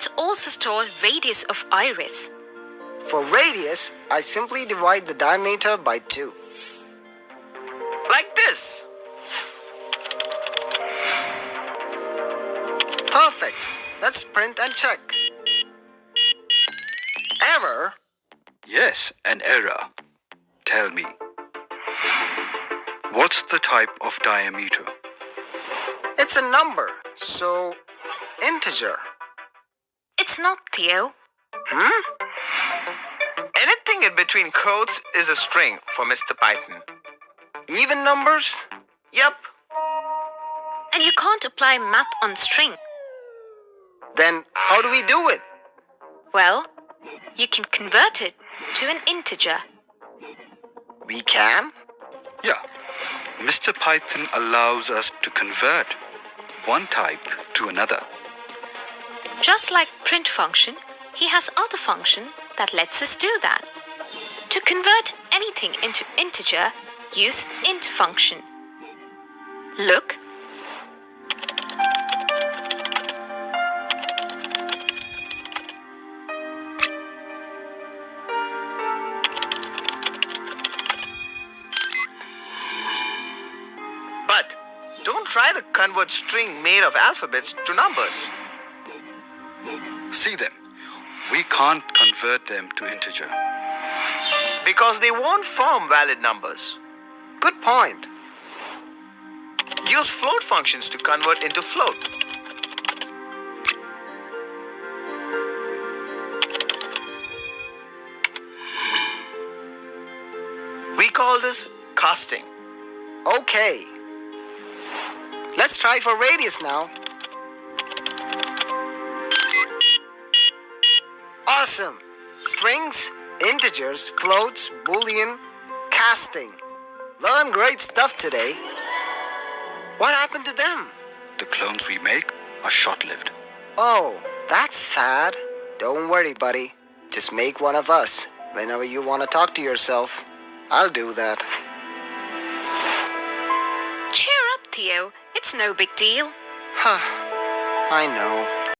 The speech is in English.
Let's also store radius of iris. For radius, I simply divide the diameter by 2. Like this. Perfect. Let's print and check. Error? Yes, an error. Tell me, what's the type of diameter? It's a number, so integer. It's not, Theo. Anything in between quotes is a string for Mr. Python. Even numbers? Yep. And you can't apply math on string. Then how do we do it? Well, you can convert it to an integer. We can? Yeah, Mr. Python allows us to convert one type to another. Just like print function, he has other function that lets us do that. To convert anything into integer, use int function. Look. But don't try to convert string made of alphabets to numbers. See them. We can't convert them to integer. Because they won't form valid numbers. Good point. Use float functions to convert into float. We call this casting. Okay. Let's try for radius now. Awesome. Strings, integers, floats, boolean, casting. Learn great stuff today. What happened to them? The clones we make are short-lived. Oh, that's sad. Don't worry, buddy. Just make one of us. Whenever you want to talk to yourself, I'll do that. Cheer up, Theo. It's no big deal. Huh. I know.